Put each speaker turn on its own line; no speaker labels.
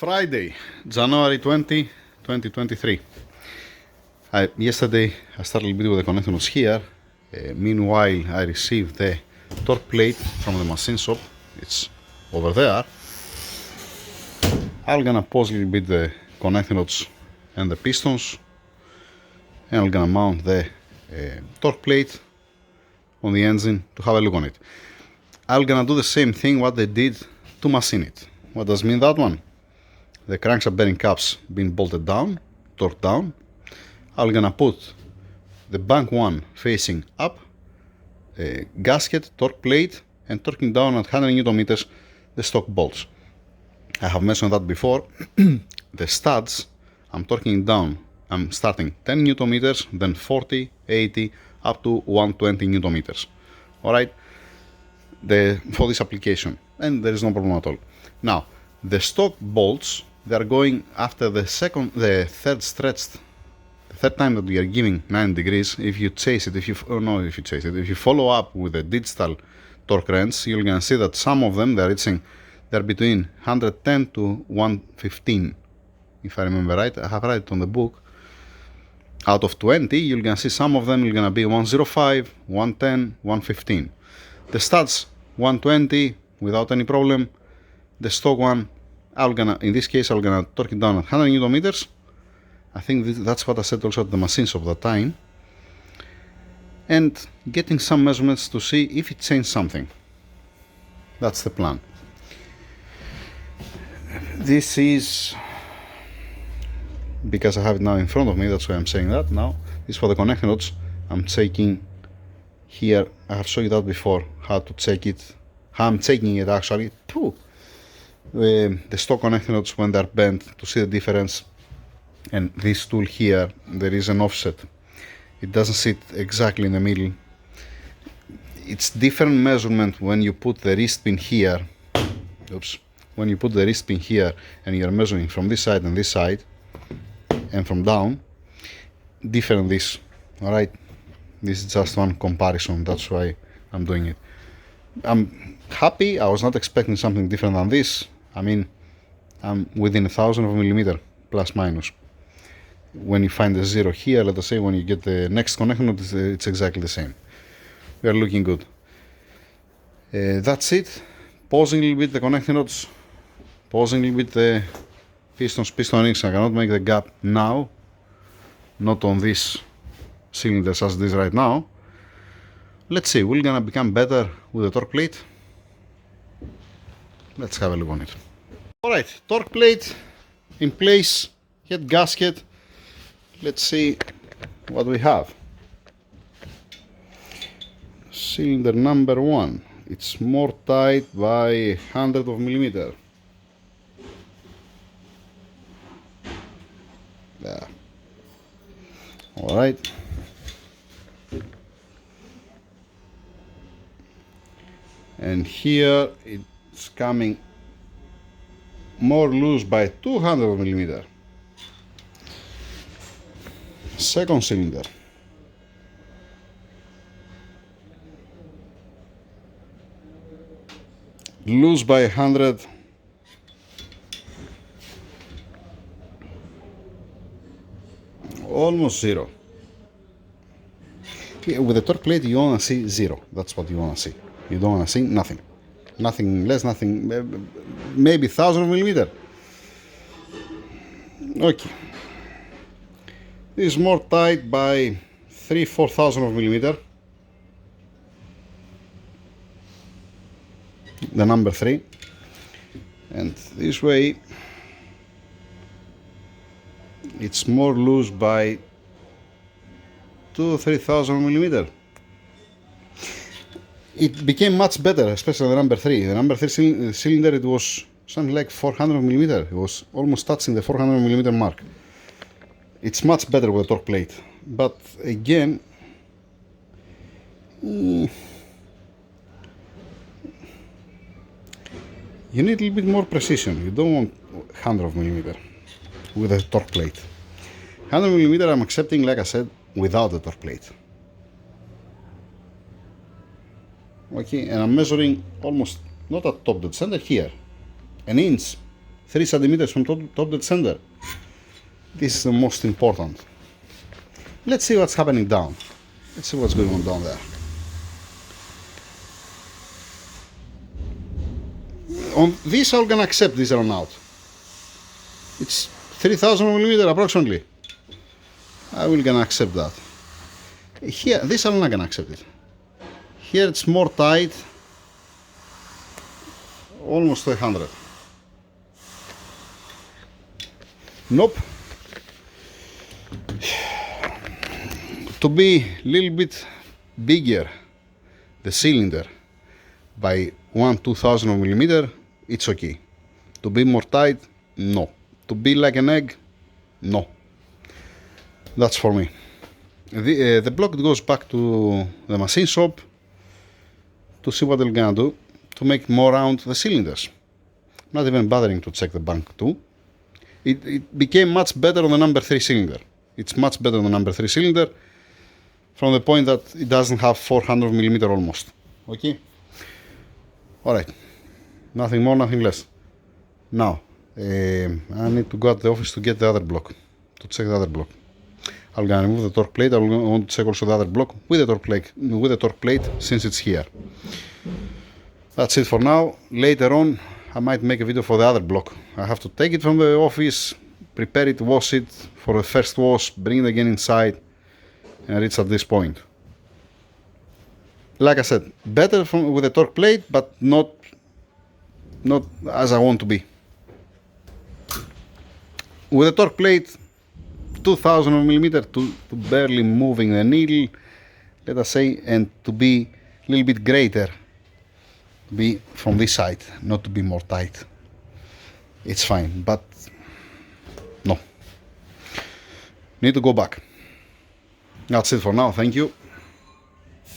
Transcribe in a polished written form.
Friday, January 20, 2023. Yesterday I started a little bit with the connections here. Meanwhile, I received the torque plate from the machine shop. It's over there. I'm gonna pause a little bit the connecting rods and the pistons, and I'm gonna mount the torque plate on the engine to have a look on it. I'm gonna do the same thing what they did to machine it. What does mean that one? The crankshaft bearing caps being bolted down, torqued down. I'm gonna put the bank one facing up, gasket, torque plate, and torquing down at 100 Newton meters the stock bolts. I have mentioned that before. The studs, I'm torquing down. I'm starting 10 Newton meters, then 40, 80, up to 120 Newton meters. Alright? For this application. And there is no problem at all. Now, the stock bolts, they are going after the third stretched, the third time that we are giving 9 degrees. If you chase it, if you follow up with the digital torque wrench, you're gonna see that some of them they're between 110 to 115, if I remember right. I have read it on the book. Out of 20, you're gonna see some of them are gonna be 105, 110, 115. The studs 120 without any problem. The stock one, in this case, I'm gonna torque it down at 100 Newton meters. I think that's what I said also at the machine shop that time. And getting some measurements to see if it changed something. That's the plan. This is, because I have it now in front of me, that's why I'm saying that now. This is for the connecting rods. I'm checking here. I have shown you that before, how to check it. How I'm checking it actually. The stock connecting rods when they're bent, to see the difference. And this tool here, there is an offset. It doesn't sit exactly in the middle. It's different measurement when you put the wrist pin here. When you put the wrist pin here and you're measuring from this side and this side and from down, different this. Alright, this is just one comparison, that's why I'm doing it. I'm happy. I was not expecting something different than this. I mean, I'm within 1,000 of a millimeter, plus minus. When you find the zero here, let us say when you get the next connection, it's exactly the same. We are looking good. That's it. Pausing a little bit the connecting rods, pausing a little bit the piston rings. I cannot make the gap now, not on this cylinders as it is right now. Let's see, we're gonna become better with the torque plate. Let's have a look on it. Alright, torque plate in place, head gasket. Let's see what we have. Cylinder number 1. It's more tight by 100 of millimeter. There. Alright. And here it's coming more loose by 200 millimeter. Second cylinder. Loose by 100. Almost zero. With the torque plate you wanna see zero. That's what you wanna see. You don't wanna see nothing. Nothing less, nothing, maybe 1,000 millimeter. Okay. This is more tight by 3,000–4,000 millimeter. The number 3. And this way it's more loose by 2–3,000 millimeter. It became much better, especially the number 3. The number 3 cylinder, it was something like 400 millimeter. It was almost touching the 400 millimeter mark. It's much better with a torque plate, but again, you need a little bit more precision. You don't want 100 millimeter with a torque plate. 100 millimeter I'm accepting, like I said, without the torque plate. Okay, and I'm measuring almost not at top dead center here, an inch 3 centimeters from top to center. This is the most important. Let's see what's happening down. Let's see what's going on down there. On this, I'm gonna accept this run out. It's 3000 millimeter approximately. I will gonna accept that. Here, this I'm not gonna accept it. Here it's more tight, almost 100. Nope. To be a little bit bigger, the cylinder by 1/2000 millimeter, it's okay. To be more tight, no. To be like an egg, no. That's for me. The block goes back to the machine shop to see what they're gonna do to make more round the cylinders. Not even bothering to check the bank too. It became much better on the number 3 cylinder. It's much better on the number 3 cylinder from the point that it doesn't have 400 millimeter almost. Okay? Alright. Nothing more, nothing less. Now, I need to go at the office to get the other block, to check the other block. I'm gonna remove the torque plate. I want to check also the other block with the torque plate since it's here. That's it for now. Later on, I might make a video for the other block. I have to take it from the office, prepare it, wash it for the first wash, bring it again inside, and reach at this point. Like I said, better with the torque plate, but not as I want to be. With the torque plate, 2000 millimeter to barely moving the needle, let us say, and to be a little bit greater, be from this side, not to be more tight. It's fine, but no. Need to go back. That's it for now. Thank you.